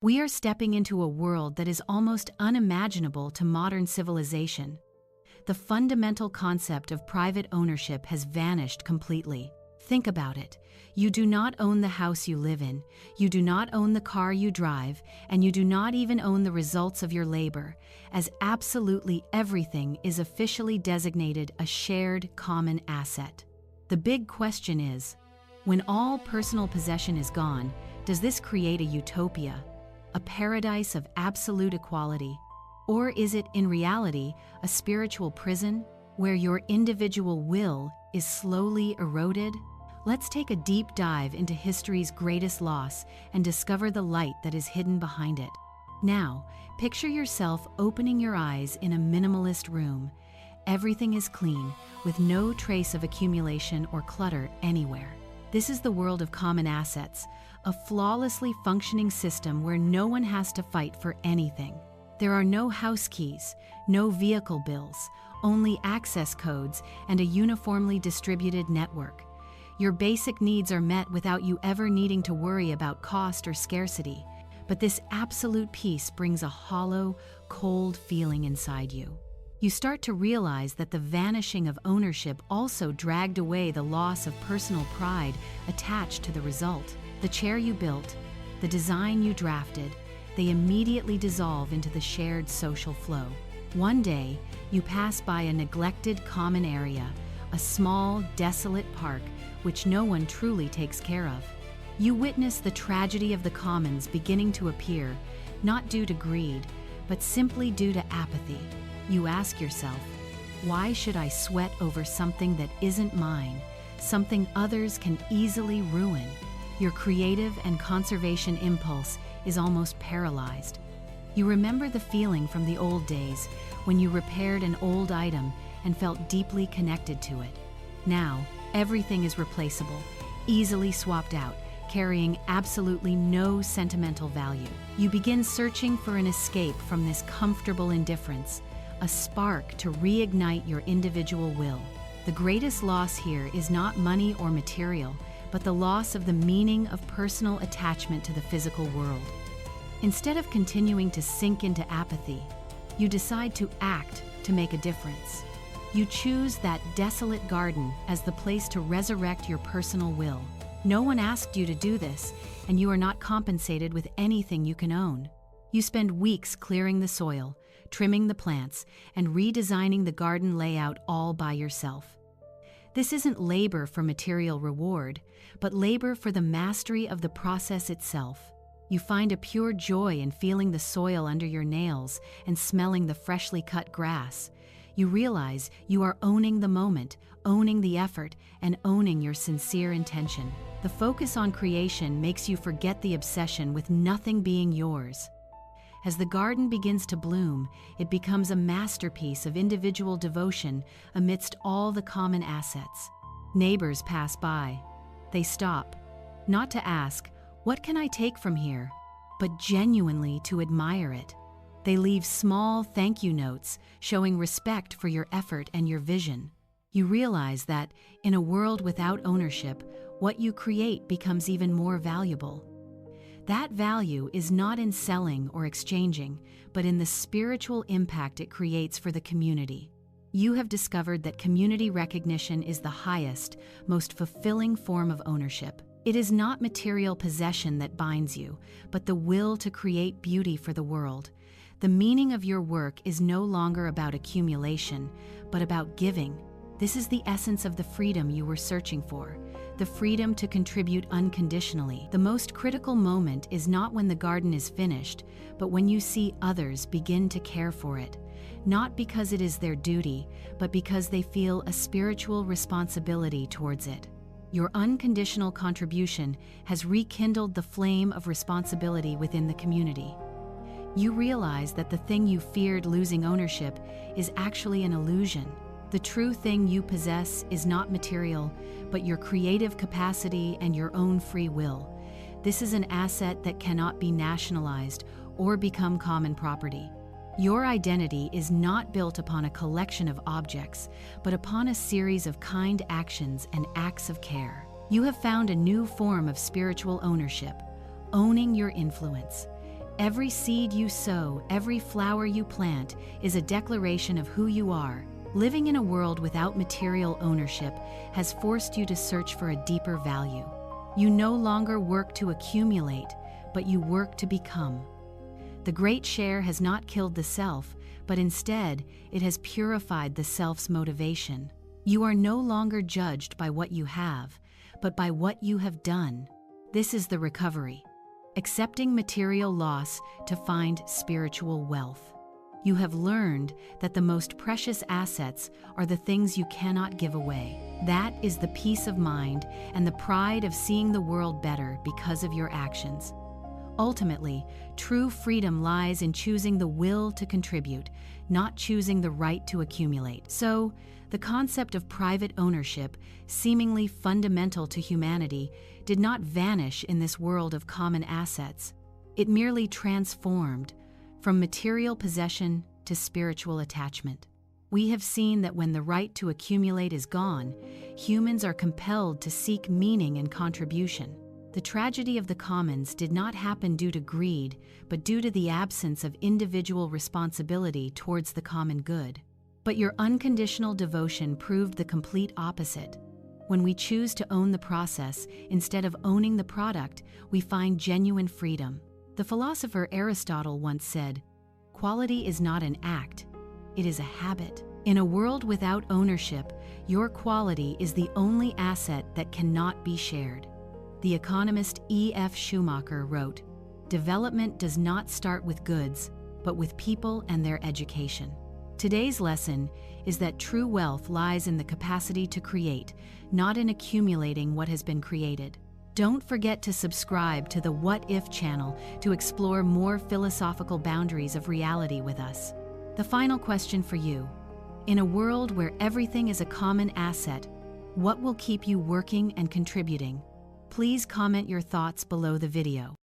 We are stepping into a world that is almost unimaginable to modern civilization. The fundamental concept of private ownership has vanished completely. Think about it. You do not own the house you live in, you do not own the car you drive, and you do not even own the results of your labor, as absolutely everything is officially designated a shared common asset. The big question is, when all personal possession is gone, does this create a utopia, a paradise of absolute equality? Or is it, in reality, a spiritual prison where your individual will is slowly eroded? Let's take a deep dive into history's greatest loss and discover the light that is hidden behind it. Now, picture yourself opening your eyes in a minimalist room. Everything is clean, with no trace of accumulation or clutter anywhere. This is the world of common assets, a flawlessly functioning system where no one has to fight for anything. There are no house keys, no vehicle bills, only access codes and a uniformly distributed network. Your basic needs are met without you ever needing to worry about cost or scarcity. But this absolute peace brings a hollow, cold feeling inside you. You start to realize that the vanishing of ownership also dragged away the loss of personal pride attached to the result. The chair you built, the design you drafted, they immediately dissolve into the shared social flow. One day, you pass by a neglected common area, a small, desolate park which no one truly takes care of. You witness the tragedy of the commons beginning to appear, not due to greed, but simply due to apathy. You ask yourself, why should I sweat over something that isn't mine, something others can easily ruin? Your creative and conservation impulse is almost paralyzed. You remember the feeling from the old days when you repaired an old item and felt deeply connected to it. Now, everything is replaceable, easily swapped out, carrying absolutely no sentimental value. You begin searching for an escape from this comfortable indifference, a spark to reignite your individual will. The greatest loss here is not money or material, but the loss of the meaning of personal attachment to the physical world. Instead of continuing to sink into apathy, you decide to act to make a difference. You choose that desolate garden as the place to resurrect your personal will. No one asked you to do this, and you are not compensated with anything you can own. You spend weeks clearing the soil, trimming the plants, and redesigning the garden layout all by yourself. This isn't labor for material reward, but labor for the mastery of the process itself. You find a pure joy in feeling the soil under your nails and smelling the freshly cut grass. You realize you are owning the moment, owning the effort, and owning your sincere intention. The focus on creation makes you forget the obsession with nothing being yours. As the garden begins to bloom, it becomes a masterpiece of individual devotion amidst all the common assets. Neighbors pass by. They stop, not to ask, "What can I take from here?" but genuinely to admire it. They leave small thank you notes showing respect for your effort and your vision. You realize that, in a world without ownership, what you create becomes even more valuable. That value is not in selling or exchanging, but in the spiritual impact it creates for the community. You have discovered that community recognition is the highest, most fulfilling form of ownership. It is not material possession that binds you, but the will to create beauty for the world. The meaning of your work is no longer about accumulation, but about giving. This is the essence of the freedom you were searching for, the freedom to contribute unconditionally. The most critical moment is not when the garden is finished, but when you see others begin to care for it, not because it is their duty, but because they feel a spiritual responsibility towards it. Your unconditional contribution has rekindled the flame of responsibility within the community. You realize that the thing you feared losing ownership is actually an illusion. The true thing you possess is not material, but your creative capacity and your own free will. This is an asset that cannot be nationalized or become common property. Your identity is not built upon a collection of objects, but upon a series of kind actions and acts of care. You have found a new form of spiritual ownership, owning your influence. Every seed you sow, every flower you plant is a declaration of who you are. Living in a world without material ownership has forced you to search for a deeper value. You no longer work to accumulate, but you work to become. The great share has not killed the self, but instead, it has purified the self's motivation. You are no longer judged by what you have, but by what you have done. This is the recovery. Accepting material loss to find spiritual wealth. You have learned that the most precious assets are the things you cannot give away. That is the peace of mind and the pride of seeing the world better because of your actions. Ultimately, true freedom lies in choosing the will to contribute, not choosing the right to accumulate. So, the concept of private ownership, seemingly fundamental to humanity, did not vanish in this world of common assets. It merely transformed from material possession to spiritual attachment. We have seen that when the right to accumulate is gone, humans are compelled to seek meaning and contribution. The tragedy of the commons did not happen due to greed, but due to the absence of individual responsibility towards the common good. But your unconditional devotion proved the complete opposite. When we choose to own the process instead of owning the product, we find genuine freedom. The philosopher Aristotle once said, "Quality is not an act, it is a habit." In a world without ownership, your quality is the only asset that cannot be shared. The economist E.F. Schumacher wrote, "Development does not start with goods, but with people and their education." Today's lesson is that true wealth lies in the capacity to create, not in accumulating what has been created. Don't forget to subscribe to the What If channel to explore more philosophical boundaries of reality with us. The final question for you: in a world where everything is a common asset, what will keep you working and contributing? Please comment your thoughts below the video.